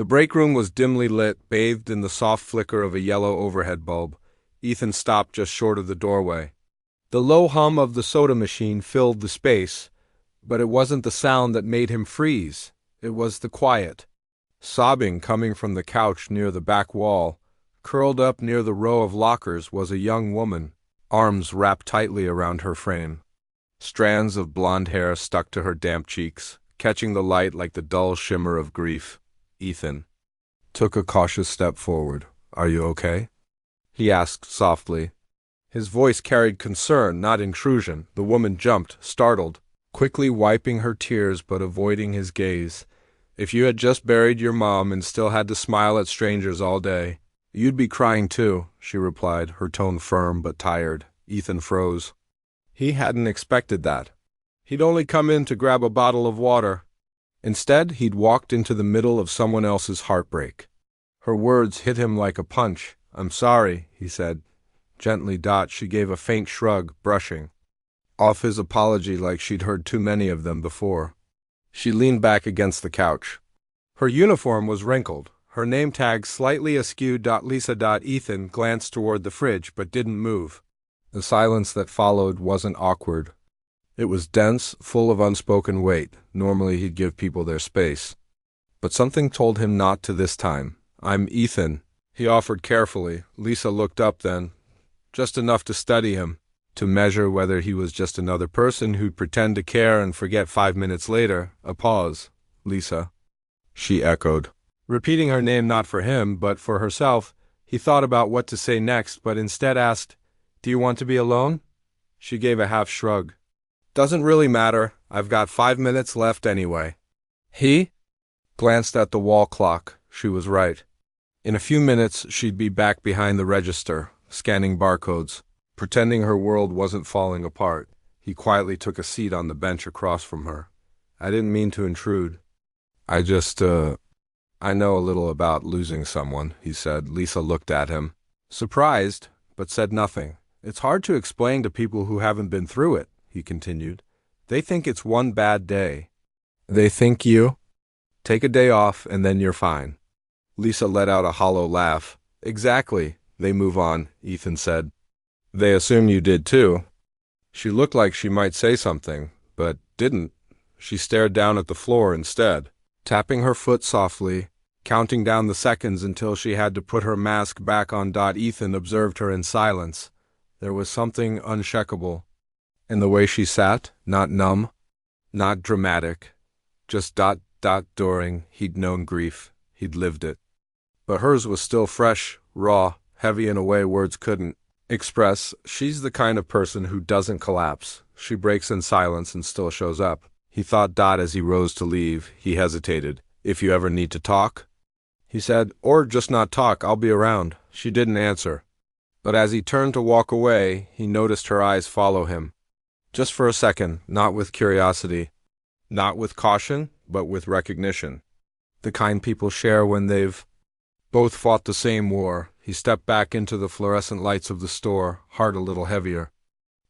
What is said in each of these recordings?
The break room was dimly lit, bathed in the soft flicker of a yellow overhead bulb. Ethan stopped just short of the doorway. The low hum of the soda machine filled the space, but it wasn't the sound that made him freeze. It was the quiet. Sobbing coming from the couch near the back wall, curled up near the row of lockers, was a young woman, arms wrapped tightly around her frame. Strands of blonde hair stuck to her damp cheeks, catching the light like the dull shimmer of grief. Ethan took a cautious step forward. "Are you okay?" he asked softly. His voice carried concern, not intrusion. The woman jumped, startled, quickly wiping her tears but avoiding his gaze. "If you had just buried your mom and still had to smile at strangers all day, you'd be crying too," she replied, her tone firm but tired. Ethan froze. He hadn't expected that. He'd only come in to grab a bottle of water. Instead, he'd walked into the middle of someone else's heartbreak. Her words hit him like a punch. "I'm sorry," he said. Gently. She gave a faint shrug, brushing off his apology like she'd heard too many of them before. She leaned back against the couch. Her uniform was wrinkled, her name tag slightly askew. Lisa. Ethan glanced toward the fridge but didn't move. The silence that followed wasn't awkward. It was dense, full of unspoken weight. Normally he'd give people their space. But something told him not to this time. "I'm Ethan," he offered carefully. Lisa looked up then, just enough to study him, to measure whether he was just another person who'd pretend to care and forget 5 minutes later. A pause. "Lisa," she echoed, repeating her name not for him, but for herself. He thought about what to say next, but instead asked, "Do you want to be alone?" She gave a half shrug. "Doesn't really matter. I've got 5 minutes left anyway." He glanced at the wall clock. She was right. In a few minutes, she'd be back behind the register, scanning barcodes. Pretending her world wasn't falling apart, he quietly took a seat on the bench across from her. "I didn't mean to intrude. I know a little about losing someone," he said. Lisa looked at him, surprised, but said nothing. "It's hard to explain to people who haven't been through it," he continued. "They think it's one bad day. They think you take a day off and then you're fine." Lisa let out a hollow laugh. "Exactly. They move on," Ethan said. "They assume you did too." She looked like she might say something, but didn't. She stared down at the floor instead, tapping her foot softly, counting down the seconds until she had to put her mask back on. Ethan observed her in silence. There was something unshakable in the way she sat, not numb, not dramatic, just ... During, he'd known grief, he'd lived it. But hers was still fresh, raw, heavy in a way words couldn't express. She's the kind of person who doesn't collapse. She breaks in silence and still shows up. He thought. As he rose to leave, he hesitated. "If you ever need to talk," he said, "or just not talk, I'll be around." She didn't answer. But as he turned to walk away, he noticed her eyes follow him. Just for a second, not with curiosity, not with caution, but with recognition. The kind people share when they've both fought the same war. He stepped back into the fluorescent lights of the store, heart a little heavier.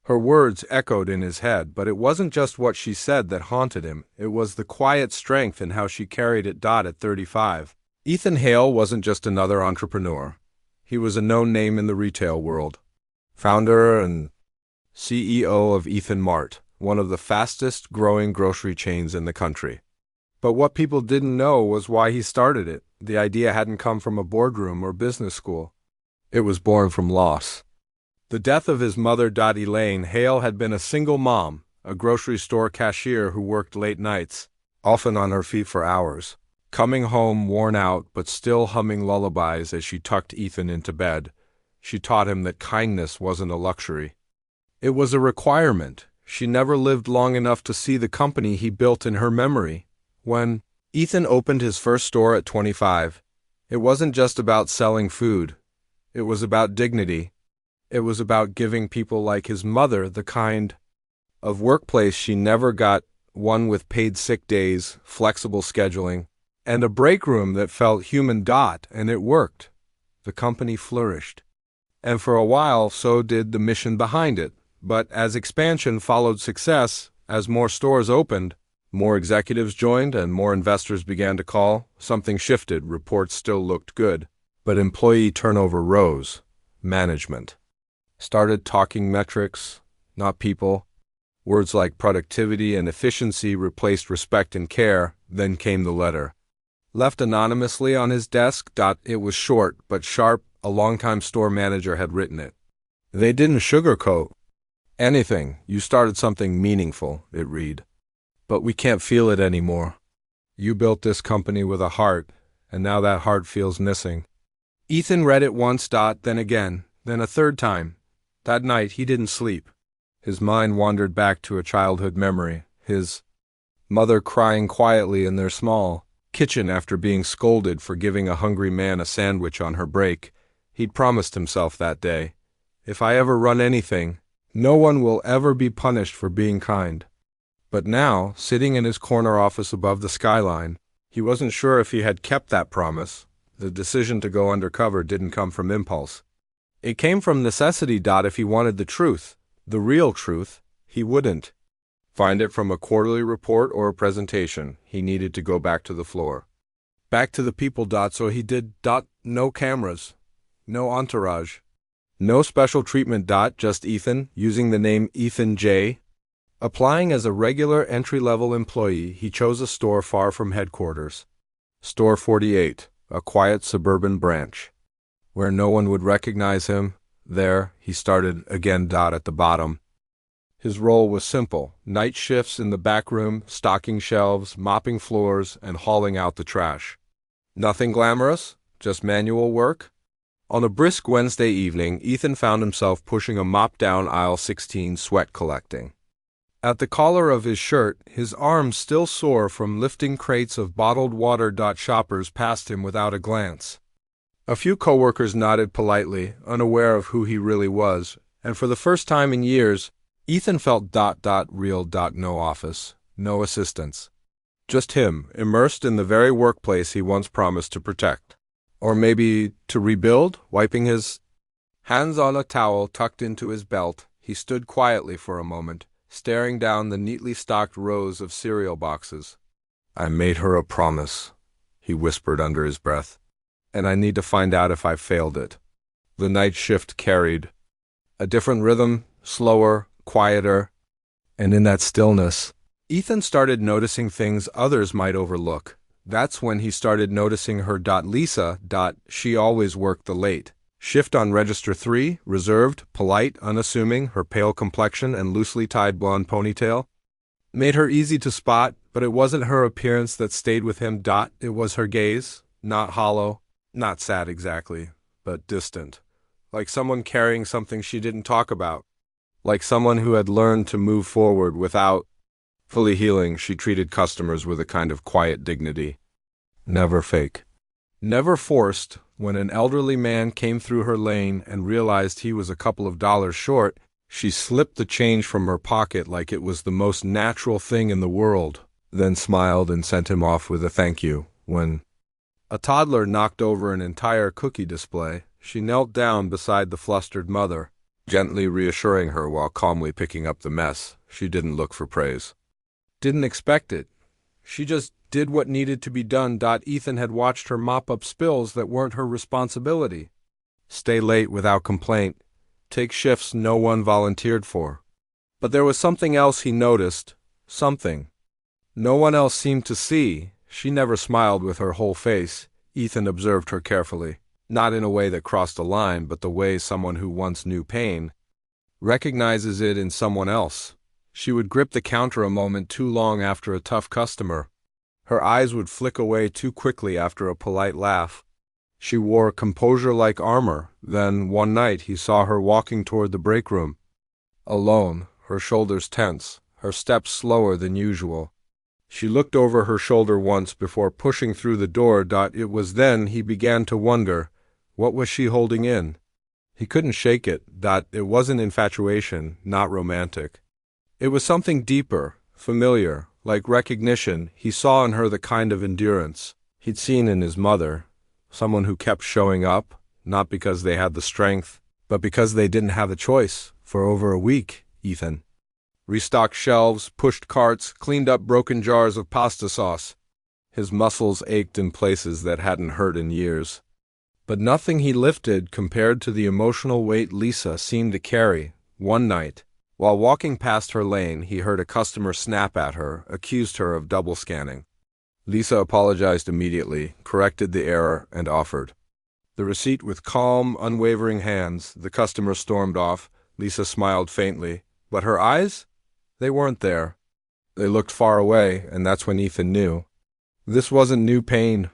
Her words echoed in his head, but it wasn't just what she said that haunted him. It was the quiet strength in how she carried it. At 35. Ethan Hale wasn't just another entrepreneur. He was a known name in the retail world. Founder and CEO of Ethan Mart, one of the fastest growing grocery chains in the country. But what people didn't know was why he started it. The idea hadn't come from a boardroom or business school. It was born from loss. The death of his mother. Elaine Hale had been a single mom, a grocery store cashier who worked late nights, often on her feet for hours, coming home worn out but still humming lullabies as she tucked Ethan into bed. She taught him that kindness wasn't a luxury. It was a requirement. She never lived long enough to see the company he built in her memory. When Ethan opened his first store at 25, it wasn't just about selling food. It was about dignity. It was about giving people like his mother the kind of workplace she never got, one with paid sick days, flexible scheduling, and a break room that felt human. And it worked. The company flourished. And for a while, so did the mission behind it. But as expansion followed success, as more stores opened, More executives joined and more investors began to call. Something shifted, reports still looked good. But employee turnover rose. Management started talking metrics, not people. Words like productivity and efficiency replaced respect and care. Then came the letter. Left anonymously on his desk. It was short but sharp. A longtime store manager had written it. They didn't sugarcoat anything. You started something meaningful, it read. But we can't feel it anymore. You built this company with a heart, and now that heart feels missing. Ethan read it once. Then again, then a third time. That night he didn't sleep. His mind wandered back to a childhood memory, his mother crying quietly in their small kitchen after being scolded for giving a hungry man a sandwich on her break. He'd promised himself that day, if I ever run anything, no one will ever be punished for being kind. But now, sitting in his corner office above the skyline, he wasn't sure if he had kept that promise. The decision to go undercover didn't come from impulse. It came from necessity. If he wanted the truth, the real truth, he wouldn't find it from a quarterly report or a presentation. He needed to go back to the floor. Back to the people. So he did. No cameras. No entourage. No special treatment. Just Ethan, using the name Ethan J. Applying as a regular entry-level employee, he chose a store far from headquarters. Store 48, a quiet suburban branch. Where no one would recognize him, there he started again. At the bottom. His role was simple: night shifts in the back room, stocking shelves, mopping floors, and hauling out the trash. Nothing glamorous, just manual work. On a brisk Wednesday evening, Ethan found himself pushing a mop down aisle 16, sweat collecting. At the collar of his shirt, his arms still sore from lifting crates of bottled water. Shoppers passed him without a glance. A few coworkers nodded politely, unaware of who he really was, and for the first time in years, Ethan felt real. No office, no assistants. Just him, immersed in the very workplace he once promised to protect. Or maybe to rebuild. Wiping his hands on a towel tucked into his belt, he stood quietly for a moment, staring down the neatly stocked rows of cereal boxes. I made her a promise, he whispered under his breath, and I need to find out if I failed it. The night shift carried a different rhythm, slower, quieter, and in that stillness, Ethan started noticing things others might overlook. That's when he started noticing her. Lisa. She always worked the late shift on register 3, reserved, polite, unassuming. Her pale complexion and loosely tied blonde ponytail made her easy to spot, but it wasn't her appearance that stayed with him. It was her gaze, not hollow, not sad exactly, but distant, like someone carrying something she didn't talk about, like someone who had learned to move forward without fully healing. She treated customers with a kind of quiet dignity. Never fake. Never forced. When an elderly man came through her lane and realized he was a couple of dollars short, she slipped the change from her pocket like it was the most natural thing in the world, then smiled and sent him off with a thank you. When a toddler knocked over an entire cookie display, she knelt down beside the flustered mother, gently reassuring her while calmly picking up the mess. She didn't look for praise. Didn't expect it. She just did what needed to be done. Ethan had watched her mop up spills that weren't her responsibility. Stay late without complaint. Take shifts no one volunteered for. But there was something else he noticed. Something no one else seemed to see. She never smiled with her whole face. Ethan observed her carefully. Not in a way that crossed a line, but the way someone who once knew pain recognizes it in someone else. She would grip the counter a moment too long after a tough customer. Her eyes would flick away too quickly after a polite laugh. She wore composure like armor. Then, one night, he saw her walking toward the break room. Alone, her shoulders tense, her steps slower than usual. She looked over her shoulder once before pushing through the door. It was then he began to wonder, what was she holding in? He couldn't shake it. It wasn't infatuation, not romantic. It was something deeper, familiar, like recognition. He saw in her the kind of endurance he'd seen in his mother, someone who kept showing up, not because they had the strength, but because they didn't have a choice. For over a week, Ethan restocked shelves, pushed carts, cleaned up broken jars of pasta sauce. His muscles ached in places that hadn't hurt in years. But nothing he lifted compared to the emotional weight Lisa seemed to carry. One night, while walking past her lane, he heard a customer snap at her, accused her of double scanning. Lisa apologized immediately, corrected the error, and offered the receipt with calm, unwavering hands. The customer stormed off. Lisa smiled faintly, but her eyes? They weren't there. They looked far away, and that's when Ethan knew. This wasn't new pain.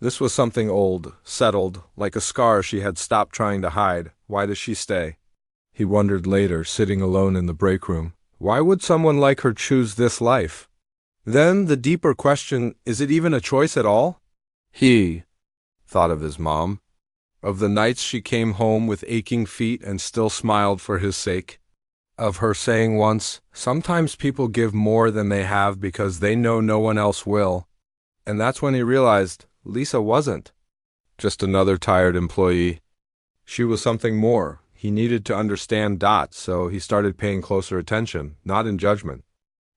This was something old, settled, like a scar she had stopped trying to hide. Why does she stay? He wondered later, sitting alone in the break room. Why would someone like her choose this life? Then the deeper question, is it even a choice at all? He thought of his mom, of the nights she came home with aching feet and still smiled for his sake, of her saying once, sometimes people give more than they have because they know no one else will. And that's when he realized Lisa wasn't just another tired employee. She was something more. He needed to understand, so he started paying closer attention, not in judgment,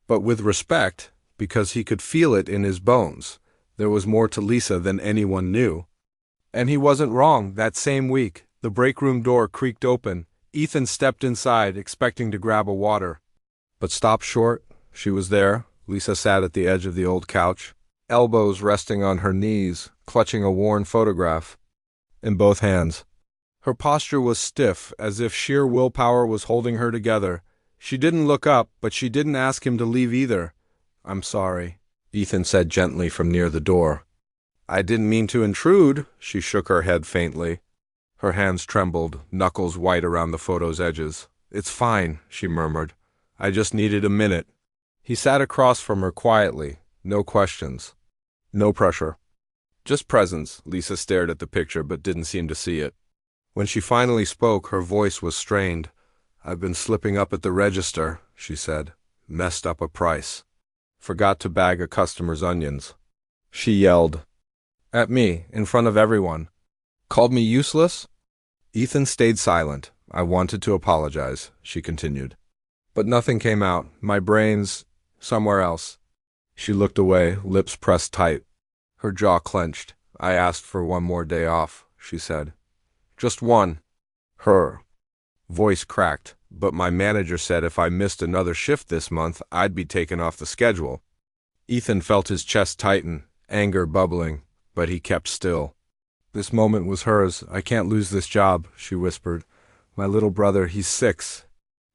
but with respect, because he could feel it in his bones. There was more to Lisa than anyone knew. And he wasn't wrong. That same week, the break room door creaked open. Ethan stepped inside, expecting to grab a water, but stopped short. She was there. Lisa sat at the edge of the old couch, elbows resting on her knees, clutching a worn photograph in both hands. Her posture was stiff, as if sheer willpower was holding her together. She didn't look up, but she didn't ask him to leave either. I'm sorry, Ethan said gently from near the door. I didn't mean to intrude. She shook her head faintly. Her hands trembled, knuckles white around the photo's edges. It's fine, she murmured. I just needed a minute. He sat across from her quietly. No questions. No pressure. Just presence. Lisa stared at the picture but didn't seem to see it. When she finally spoke, her voice was strained. I've been slipping up at the register, she said. Messed up a price. Forgot to bag a customer's onions. She yelled. At me, in front of everyone. Called me useless? Ethan stayed silent. I wanted to apologize, she continued. But nothing came out. My brain's somewhere else. She looked away, lips pressed tight. Her jaw clenched. I asked for one more day off, she said. Just one. Her voice cracked, but my manager said if I missed another shift this month, I'd be taken off the schedule. Ethan felt his chest tighten, anger bubbling, but he kept still. This moment was hers. I can't lose this job, she whispered. My little brother, he's 6.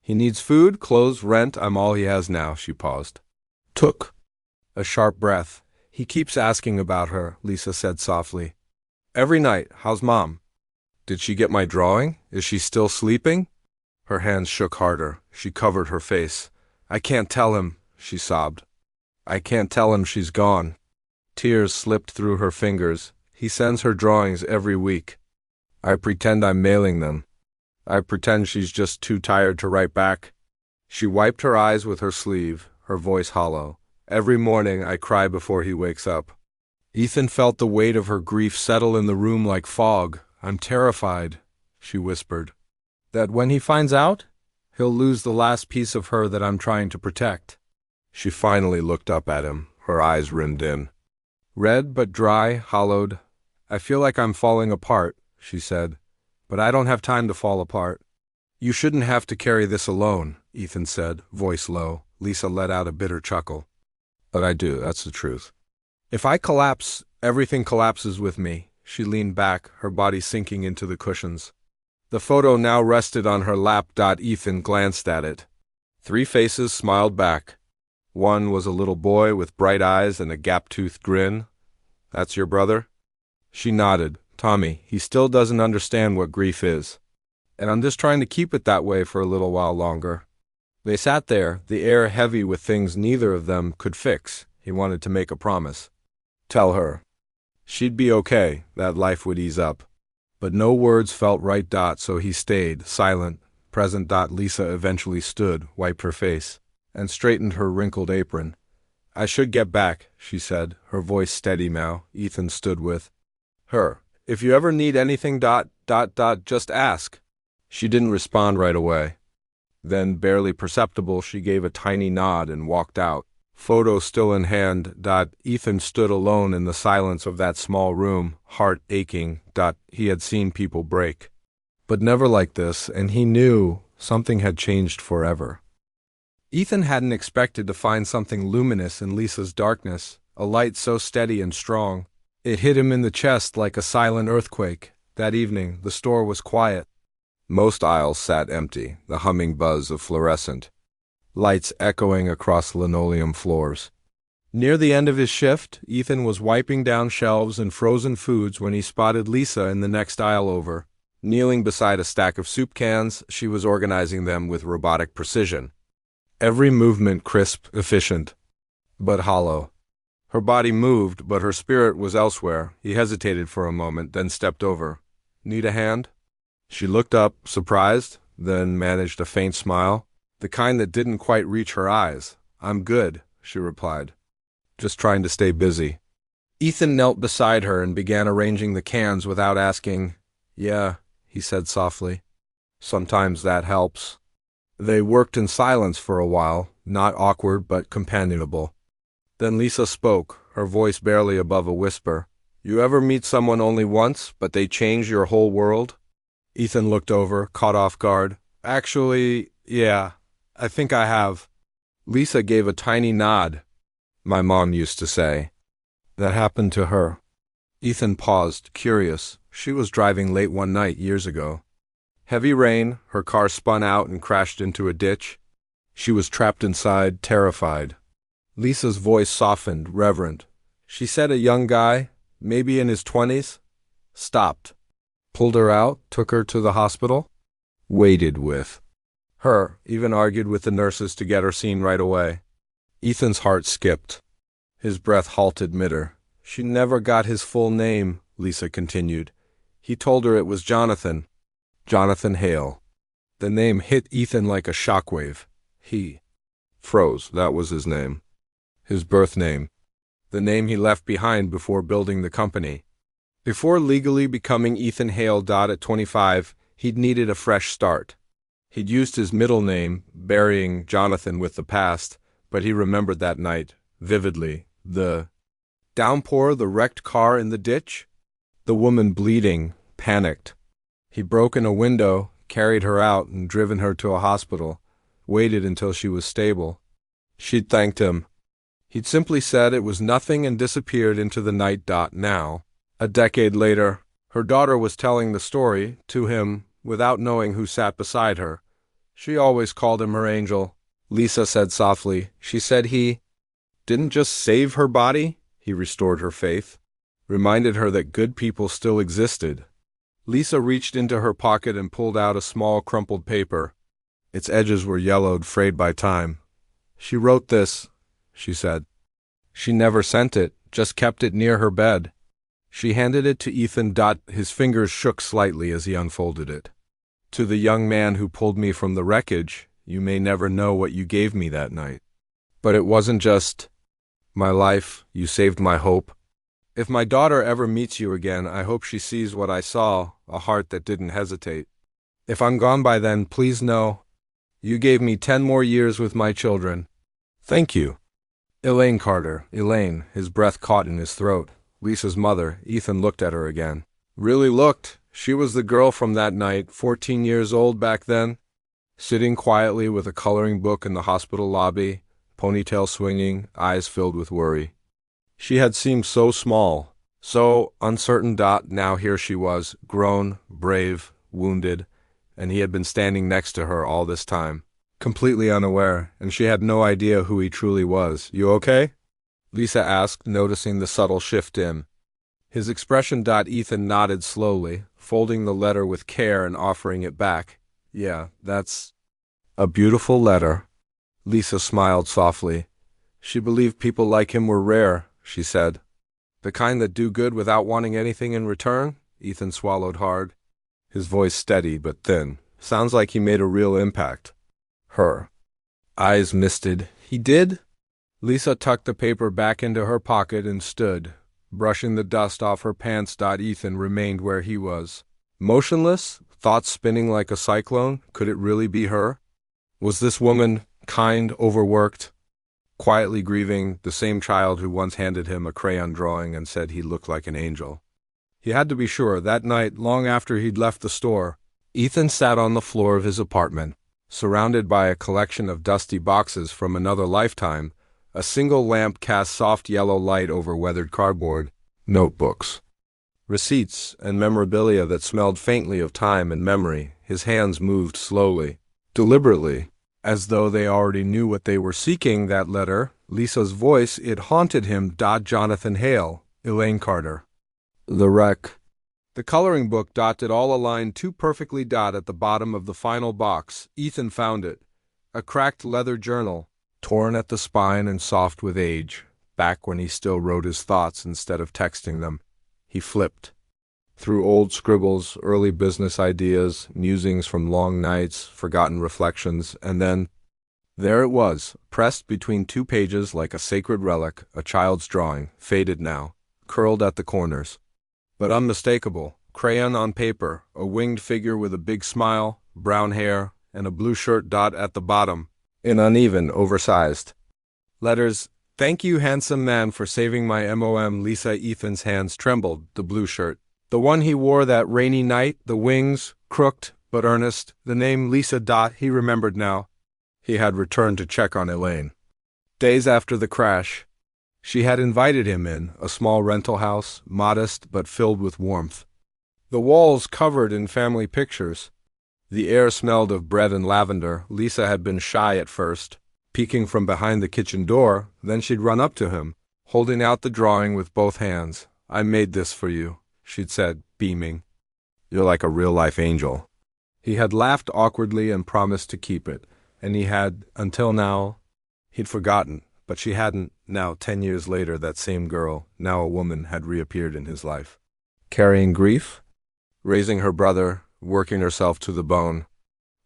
He needs food, clothes, rent. I'm all he has now, she paused. Took a sharp breath. He keeps asking about her, Lisa said softly. Every night. How's Mom? Did she get my drawing? Is she still sleeping? Her hands shook harder. She covered her face. I can't tell him, she sobbed. I can't tell him she's gone. Tears slipped through her fingers. He sends her drawings every week. I pretend I'm mailing them. I pretend she's just too tired to write back. She wiped her eyes with her sleeve, her voice hollow. Every morning I cry before he wakes up. Ethan felt the weight of her grief settle in the room like fog. I'm terrified, she whispered, that when he finds out, he'll lose the last piece of her that I'm trying to protect. She finally looked up at him, her eyes rimmed in. Red but dry, hollowed. I feel like I'm falling apart, she said, but I don't have time to fall apart. You shouldn't have to carry this alone, Ethan said, voice low. Lisa let out a bitter chuckle. But I do, that's the truth. If I collapse, everything collapses with me. She leaned back, her body sinking into the cushions. The photo now rested on her lap. Ethan glanced at it. 3 faces smiled back. One was a little boy with bright eyes and a gap-toothed grin. That's your brother? She nodded. Tommy, he still doesn't understand what grief is. And I'm just trying to keep it that way for a little while longer. They sat there, the air heavy with things neither of them could fix. He wanted to make a promise. Tell her. She'd be okay, that life would ease up. But no words felt right. So he stayed, silent, present. Lisa eventually stood, wiped her face, and straightened her wrinkled apron. I should get back, she said, her voice steady now. Ethan stood with her. If you ever need anything, just ask. She didn't respond right away. Then, barely perceptible, she gave a tiny nod and walked out. Photo still in hand. Ethan stood alone in the silence of that small room, heart aching. He had seen people break, but never like this, and he knew something had changed forever. Ethan hadn't expected to find something luminous in Lisa's darkness, a light so steady and strong. It hit him in the chest like a silent earthquake. That evening, the store was quiet. Most aisles sat empty, the humming buzz of fluorescent lights echoing across linoleum floors. Near the end of his shift, Ethan was wiping down shelves and frozen foods when he spotted Lisa in the next aisle over. Kneeling beside a stack of soup cans, she was organizing them with robotic precision. Every movement crisp, efficient, but hollow. Her body moved, but her spirit was elsewhere. He hesitated for a moment, then stepped over. "Need a hand?" She looked up, surprised, then managed a faint smile, the kind that didn't quite reach her eyes. "I'm good," she replied. "Just trying to stay busy." Ethan knelt beside her and began arranging the cans without asking. "Yeah," he said softly. "Sometimes that helps." They worked in silence for a while, not awkward but companionable. Then Lisa spoke, her voice barely above a whisper. "You ever meet someone only once, but they change your whole world?" Ethan looked over, caught off guard. "Actually, yeah, I think I have." Lisa gave a tiny nod. "My mom used to say that happened to her." Ethan paused, curious. She was driving late one night years ago. Heavy rain, her car spun out and crashed into a ditch. She was trapped inside, terrified. Lisa's voice softened, reverent. She said a young guy, maybe in his 20s, stopped, pulled her out, took her to the hospital, waited with her, even argued with the nurses to get her seen right away. Ethan's heart skipped. His breath halted mid-air. "She never got his full name," Lisa continued. "He told her it was Jonathan. Jonathan Hale." The name hit Ethan like a shockwave. He froze. That was his name. His birth name. The name he left behind before building the company. Before legally becoming Ethan Hale. At 25, he'd needed a fresh start. He'd used his middle name, burying Jonathan with the past, but he remembered that night, vividly. The downpour, the wrecked car in the ditch, the woman bleeding, panicked. He'd broken a window, carried her out, and driven her to a hospital, waited until she was stable. She'd thanked him. He'd simply said it was nothing and disappeared into the night. Now, a decade later, her daughter was telling the story to him without knowing who sat beside her. She always called him her angel. Lisa said softly. She said he didn't just save her body, he restored her faith, reminded her that good people still existed. Lisa reached into her pocket and pulled out a small crumpled paper. Its edges were yellowed, frayed by time. "She wrote this," she said. "She never sent it, just kept it near her bed." She handed it to Ethan. His fingers shook slightly as he unfolded it. "To the young man who pulled me from the wreckage, you may never know what you gave me that night. But it wasn't just my life, you saved my hope. If my daughter ever meets you again, I hope she sees what I saw, a heart that didn't hesitate. If I'm gone by then, please know you gave me 10 more years with my children. Thank you." Elaine Carter. Elaine, his breath caught in his throat. Lisa's mother. Ethan looked at her again. Really looked. She was the girl from that night, 14 years old back then, sitting quietly with a coloring book in the hospital lobby, ponytail swinging, eyes filled with worry. She had seemed so small, so uncertain. Now here she was, grown, brave, wounded, and he had been standing next to her all this time, completely unaware, and she had no idea who he truly was. "You okay?" Lisa asked, noticing the subtle shift in his expression. Ethan nodded slowly, folding the letter with care and offering it back. "Yeah, that's a beautiful letter." Lisa smiled softly. She believed people like him were rare, she said. "The kind that do good without wanting anything in return?" Ethan swallowed hard, his voice steady but thin. "Sounds like he made a real impact." Her eyes misted. "He did?" Lisa tucked the paper back into her pocket and stood, brushing the dust off her pants. Ethan remained where he was, motionless, thoughts spinning like a cyclone. Could it really be her? Was this woman kind, overworked, quietly grieving the same child who once handed him a crayon drawing and said he looked like an angel? He had to be sure. That night, long after he'd left the store, Ethan sat on the floor of his apartment, surrounded by a collection of dusty boxes from another lifetime. A single lamp cast soft yellow light over weathered cardboard, notebooks, receipts, and memorabilia that smelled faintly of time and memory. His hands moved slowly, deliberately, as though they already knew what they were seeking. That letter, Lisa's voice, it haunted him. Jonathan Hale, Elaine Carter. The wreck. The coloring book did all aligned too perfectly. At the bottom of the final box, Ethan found it. A cracked leather journal, torn at the spine and soft with age. Back when he still wrote his thoughts instead of texting them. He flipped through old scribbles, early business ideas, musings from long nights, forgotten reflections, and then there it was, pressed between two pages like a sacred relic, a child's drawing, faded now, curled at the corners, but unmistakable. Crayon on paper, a winged figure with a big smile, brown hair, and a blue shirt. At the bottom, in uneven, oversized letters, "Thank you, handsome man, for saving my mom." Lisa. Ethan's hands trembled. The blue shirt, the one he wore that rainy night, the wings, crooked but earnest, the name Lisa. He remembered now. He had returned to check on Elaine. Days after the crash, she had invited him in, a small rental house, modest but filled with warmth. The walls covered in family pictures. The air smelled of bread and lavender. Lisa had been shy at first, peeking from behind the kitchen door. Then she'd run up to him, holding out the drawing with both hands. "I made this for you," she'd said, beaming. "You're like a real-life angel." He had laughed awkwardly and promised to keep it, and he had, until now, he'd forgotten. But she hadn't. Now, 10 years later, that same girl, now a woman, had reappeared in his life. Carrying grief, raising her brother, working herself to the bone,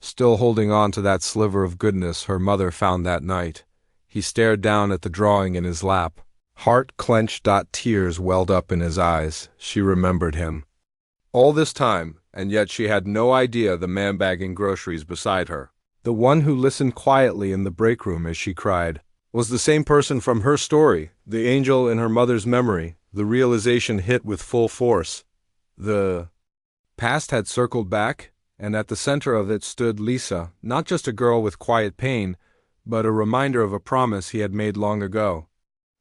still holding on to that sliver of goodness her mother found that night. He stared down at the drawing in his lap. Heart clenched. Tears welled up in his eyes. She remembered him. All this time, and yet she had no idea the man bagging groceries beside her, the one who listened quietly in the break room as she cried, was the same person from her story, the angel in her mother's memory. The realization hit with full force. The past had circled back, and at the center of it stood Lisa, not just a girl with quiet pain, but a reminder of a promise he had made long ago,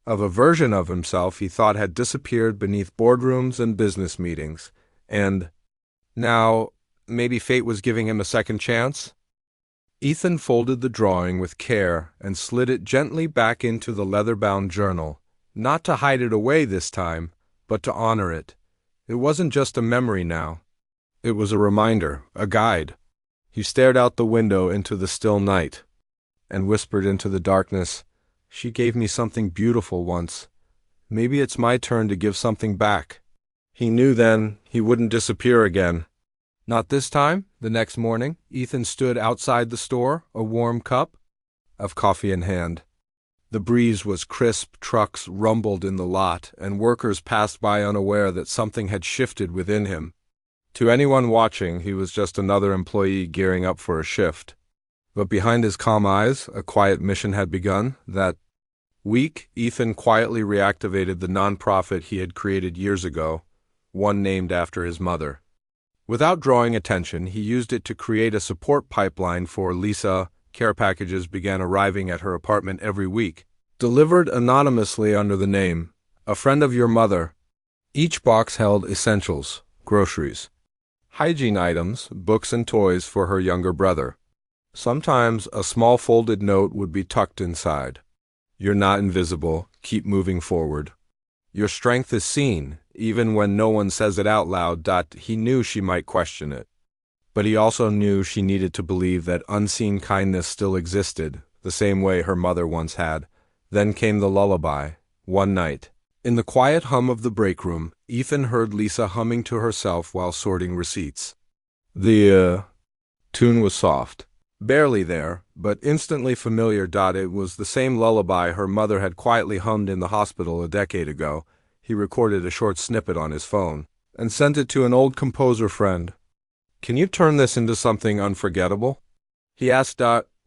of a version of himself he thought had disappeared beneath boardrooms and business meetings. And now, maybe fate was giving him a second chance? Ethan folded the drawing with care and slid it gently back into the leather-bound journal, not to hide it away this time, but to honor it. It wasn't just a memory now. It was a reminder, a guide. He stared out the window into the still night and whispered into the darkness, "She gave me something beautiful once. Maybe it's my turn to give something back." He knew then he wouldn't disappear again. Not this time. The next morning, Ethan stood outside the store, a warm cup of coffee in hand. The breeze was crisp, trucks rumbled in the lot, and workers passed by unaware that something had shifted within him. To anyone watching, he was just another employee gearing up for a shift. But behind his calm eyes, a quiet mission had begun. That week, Ethan quietly reactivated the nonprofit he had created years ago, one named after his mother. Without drawing attention, he used it to create a support pipeline for Lisa. Care packages began arriving at her apartment every week, delivered anonymously under the name, "A Friend of Your Mother." Each box held essentials, groceries, hygiene items, books and toys for her younger brother. Sometimes a small folded note would be tucked inside. "You're not invisible. Keep moving forward. Your strength is seen, even when no one says it out loud." He knew she might question it. But he also knew she needed to believe that unseen kindness still existed, the same way her mother once had. Then came the lullaby. One night, in the quiet hum of the break room, Ethan heard Lisa humming to herself while sorting receipts. The tune was soft, barely there, but instantly familiar. It was the same lullaby her mother had quietly hummed in the hospital a decade ago. He recorded a short snippet on his phone and sent it to an old composer friend. "Can you turn this into something unforgettable?" He asked.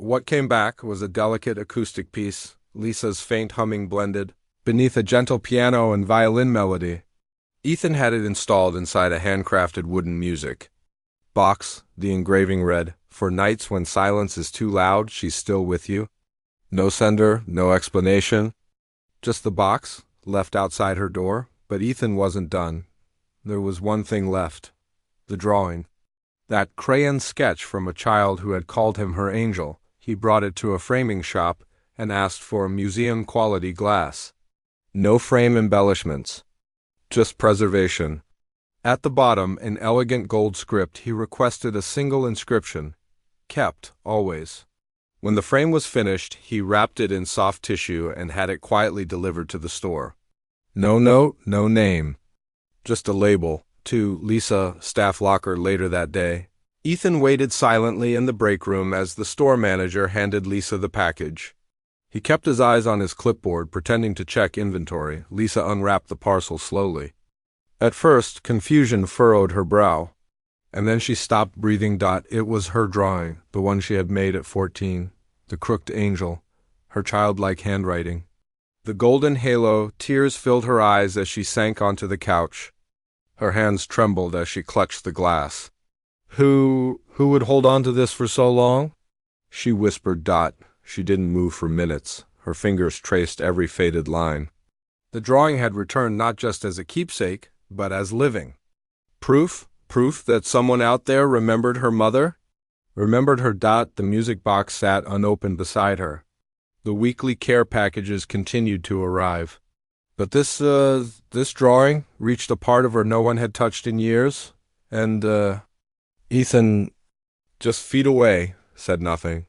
What came back was a delicate acoustic piece, Lisa's faint humming blended beneath a gentle piano and violin melody. Ethan had it installed inside a handcrafted wooden music box. The engraving read, "For nights when silence is too loud, she's still with you." No sender, no explanation. Just the box, left outside her door. But Ethan wasn't done. There was one thing left. The drawing. That crayon sketch from a child who had called him her angel. He brought it to a framing shop and asked for museum-quality glass. No frame embellishments. Just preservation. At the bottom, in elegant gold script, he requested a single inscription. Kept, always. When the frame was finished, he wrapped it in soft tissue and had it quietly delivered to the store. No note, no name. Just a label. To Lisa, staff locker later that day. Ethan waited silently in the break room as the store manager handed Lisa the package. He kept his eyes on his clipboard, pretending to check inventory. Lisa unwrapped the parcel slowly. At first, confusion furrowed her brow. And then she stopped breathing. It was her drawing, the one she had made at 14. The crooked angel, her childlike handwriting. The golden halo, tears filled her eyes as she sank onto the couch. Her hands trembled as she clutched the glass. Who would hold on to this for so long? She whispered. She didn't move for minutes. Her fingers traced every faded line. The drawing had returned not just as a keepsake, but as living. Proof that someone out there remembered her mother? Remembered her. The music box sat unopened beside her. The weekly care packages continued to arrive. But this drawing reached a part of her no one had touched in years, and, Ethan, just feet away, said nothing.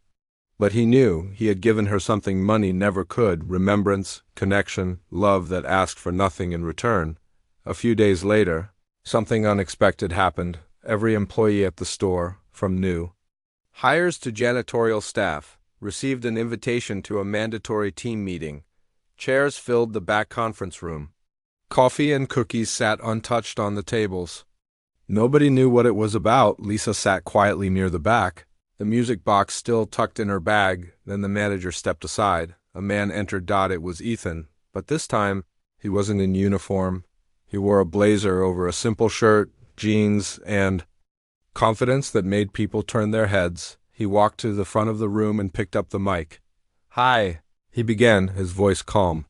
But he knew he had given her something money never could, remembrance, connection, love that asked for nothing in return. A few days later, something unexpected happened. Every employee at the store, from new hires to janitorial staff, received an invitation to a mandatory team meeting. Chairs filled the back conference room. Coffee and cookies sat untouched on the tables. Nobody knew what it was about. Lisa sat quietly near the back, the music box still tucked in her bag. Then the manager stepped aside. A man entered. It was Ethan, but this time he wasn't in uniform. He wore a blazer over a simple shirt, jeans, and confidence that made people turn their heads. He walked to the front of the room and picked up the mic. "Hi," he began, his voice calm.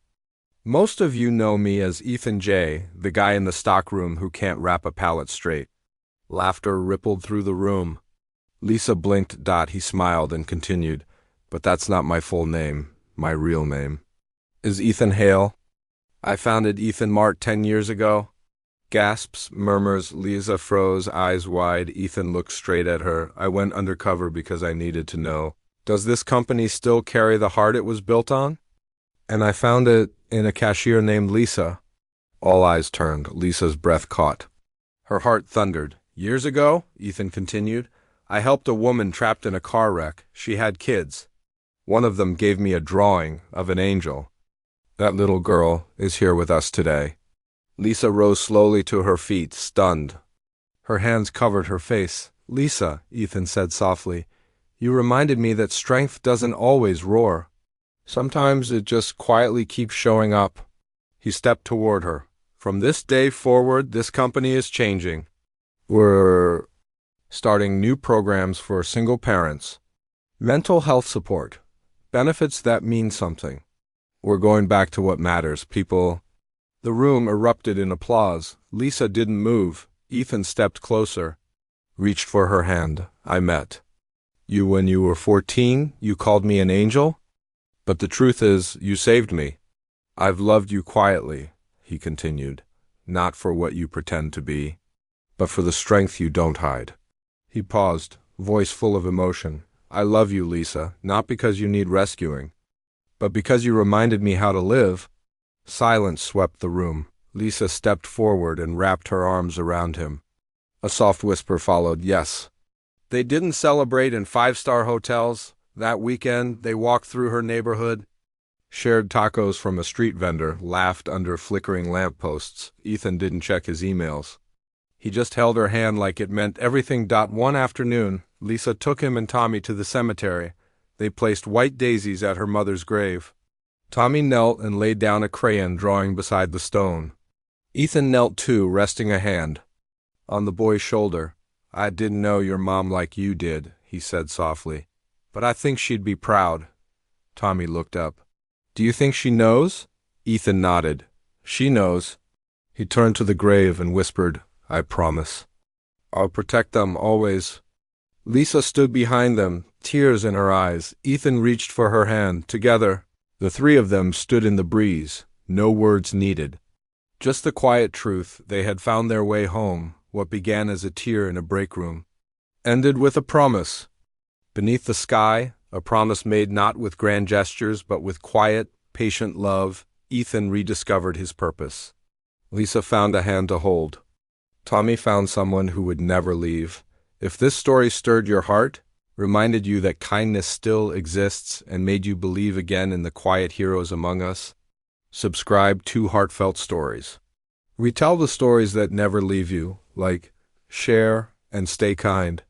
"Most of you know me as Ethan J., the guy in the stockroom who can't wrap a pallet straight." Laughter rippled through the room. Lisa blinked. He smiled and continued, "But that's not my full name, my real name." "Is Ethan Hale? I founded Ethan Mart 10 years ago." Gasps, murmurs. Lisa froze, eyes wide. Ethan looked straight at her. "I went undercover because I needed to know. Does this company still carry the heart it was built on? And I found it in a cashier named Lisa." All eyes turned. Lisa's breath caught. Her heart thundered. "Years ago," Ethan continued, "I helped a woman trapped in a car wreck. She had kids. One of them gave me a drawing of an angel. That little girl is here with us today." Lisa rose slowly to her feet, stunned. Her hands covered her face. "Lisa," Ethan said softly, "you reminded me that strength doesn't always roar. Sometimes it just quietly keeps showing up." He stepped toward her. "From this day forward, this company is changing. We're starting new programs for single parents. Mental health support. Benefits that mean something. We're going back to what matters, people." The room erupted in applause. Lisa didn't move. Ethan stepped closer, reached for her hand. "I met you when you were 14. You called me an angel. But the truth is, you saved me. I've loved you quietly," he continued, "not for what you pretend to be, but for the strength you don't hide." He paused, voice full of emotion. "I love you, Lisa, not because you need rescuing, but because you reminded me how to live." Silence swept the room. Lisa stepped forward and wrapped her arms around him. A soft whisper followed. "Yes." They didn't celebrate in five-star hotels. That weekend, they walked through her neighborhood, shared tacos from a street vendor, laughed under flickering lampposts. Ethan didn't check his emails. He just held her hand like it meant everything. One afternoon, Lisa took him and Tommy to the cemetery. They placed white daisies at her mother's grave. Tommy knelt and laid down a crayon drawing beside the stone. Ethan knelt too, resting a hand on the boy's shoulder. "I didn't know your mom like you did," he said softly. "But I think she'd be proud." Tommy looked up. "Do you think she knows?" Ethan nodded. "She knows." He turned to the grave and whispered, "I promise. I'll protect them always." Lisa stood behind them, tears in her eyes. Ethan reached for her hand. Together, the three of them stood in the breeze, no words needed. Just the quiet truth. They had found their way home. What began as a tear in a break room ended with a promise. Beneath the sky, a promise made not with grand gestures but with quiet, patient love. Ethan rediscovered his purpose. Lisa found a hand to hold. Tommy found someone who would never leave. If this story stirred your heart, reminded you that kindness still exists, and made you believe again in the quiet heroes among us, subscribe to Heartfelt Stories. We tell the stories that never leave you, like, share, and stay kind.